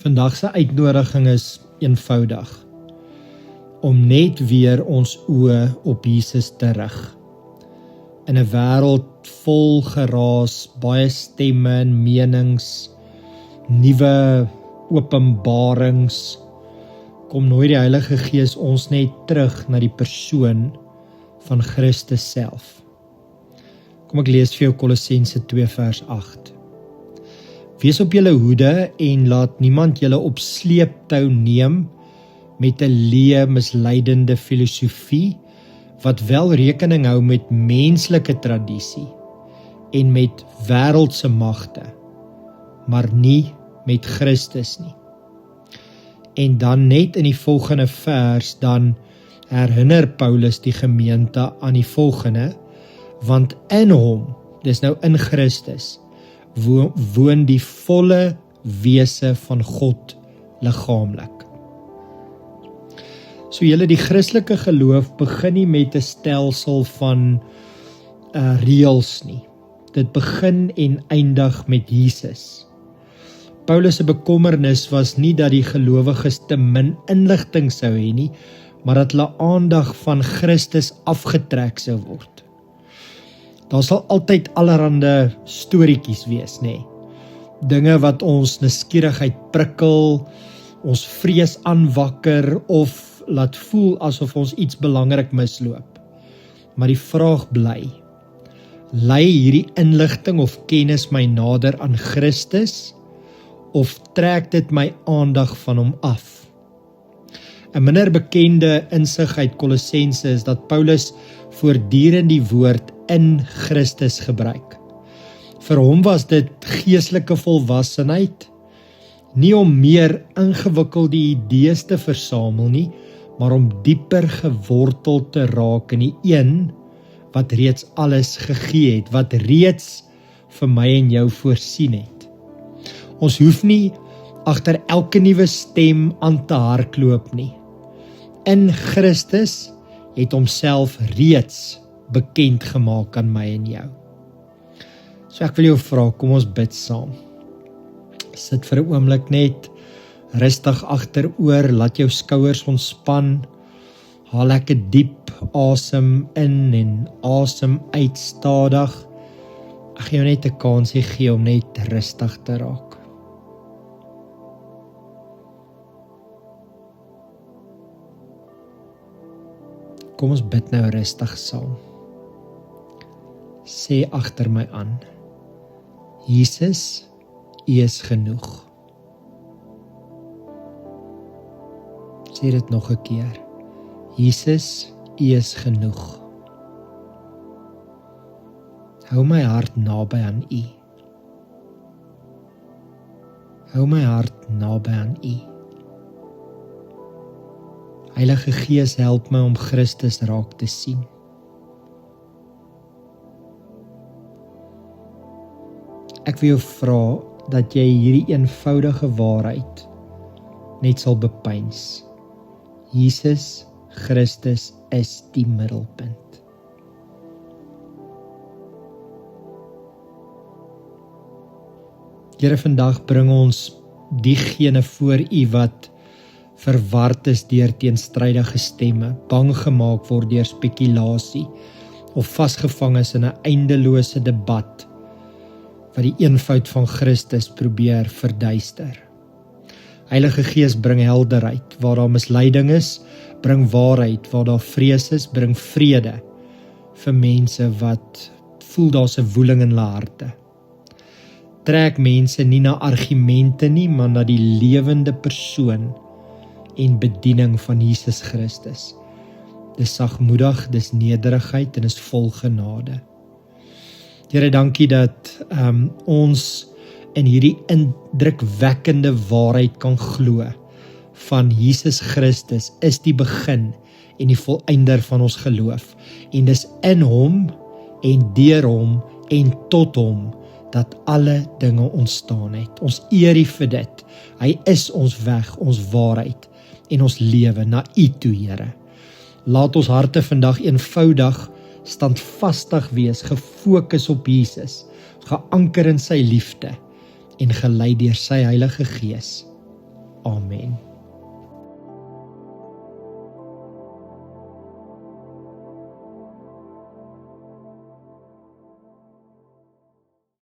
Vandag se uitnodiging is eenvoudig, om net weer ons oë op Jesus te rig. In 'n wêreld vol geraas, baie stemme en menings, nuwe openbarings, kom nooi die Heilige Gees ons net terug na die persoon van Christus self. Kom ek lees vir jou Kolossense 2 vers 8. Wees op julle hoede en laat niemand julle op sleeptou neem met 'n leë misleidende filosofie wat wel rekening hou met menslike tradisie en met wêreldse magte, maar nie met Christus nie. En dan net in die volgende vers, dan herinner Paulus die gemeente aan die volgende, want in hom, dis nou in Christus, woon die volle wese van God liggaamlik. So julle, die Christelike geloof begin nie met 'n stelsel van reëls nie. Dit begin en eindig met Jesus. Paulus se bekommernis was nie dat die gelowiges te min inligting sou hê nie, maar dat hulle aandag van Christus afgetrek sou word. Daar sal altyd allerhande storieetjies wees, nê? Dinge wat ons nuuskierigheid prikkel, ons vrees aanwakker of laat voel asof ons iets belangrik misloop. Maar die vraag bly, lei hierdie inligting of kennis my nader aan Christus, of trek dit my aandag van hom af? 'n minder bekende insig uit Kolossense is dat Paulus voortdurend die woord in Christus gebruik. Vir hom was dit geestelike volwassenheid, nie om meer ingewikkelde idees te versamel nie, maar om dieper geworteld te raak in die een wat reeds alles gegee het, wat reeds vir my en jou voorsien het. Ons hoef nie agter elke nuwe stem aan te hardloop nie. In Christus het homself reeds bekend gemaak aan my en jou. So ek wil jou vra, kom ons bid saam. Sit vir 'n oomblik net rustig agteroor, laat jou skouers ontspan, haal lekker diep asem in en asem uit stadig. Ek gaan jou net 'n kansie gee om net rustig te raak. Kom ons bid nou rustig saam. Sê agter my aan, Jesus, U is genoeg. Sê dit nog 'n keer. Jesus, U is genoeg. Hou my hart naby aan U. Hou my hart naby aan U. Heilige Gees, help my om Christus raak te sien. Ek wil jou vra dat jy hierdie eenvoudige waarheid net sal bepeins. Jesus Christus is die middelpunt. Here, vandag bring ons diegene voor U wat verward is deur teenstrydige stemme, bang gemaak word deur spekulasie of vasgevang is in 'n eindelose debat wat die eenvoud van Christus probeer verduister. Heilige Gees, bring helderheid waar daar misleiding is, bring waarheid waar daar vrees is, bring vrede vir mense wat voel daar's 'n woeling in hulle harte. Trek mense nie na argumente nie, maar na die lewende persoon en bediening van Jesus Christus. Dis sagmoedig, dis nederigheid en is vol genade. Here, dankie dat ons in hierdie indrukwekkende waarheid kan glo van Jesus Christus is die begin en die volëinder van ons geloof. En dis in hom en deur hom en tot hom dat alle dinge ontstaan het. Ons eer U vir dit. Hy is ons weg, ons waarheid en ons lewe na U toe, Here. Laat ons harte vandag eenvoudig, standvastig wees, gefokus op Jesus, geanker in sy liefde en gelei deur sy Heilige Gees. Amen.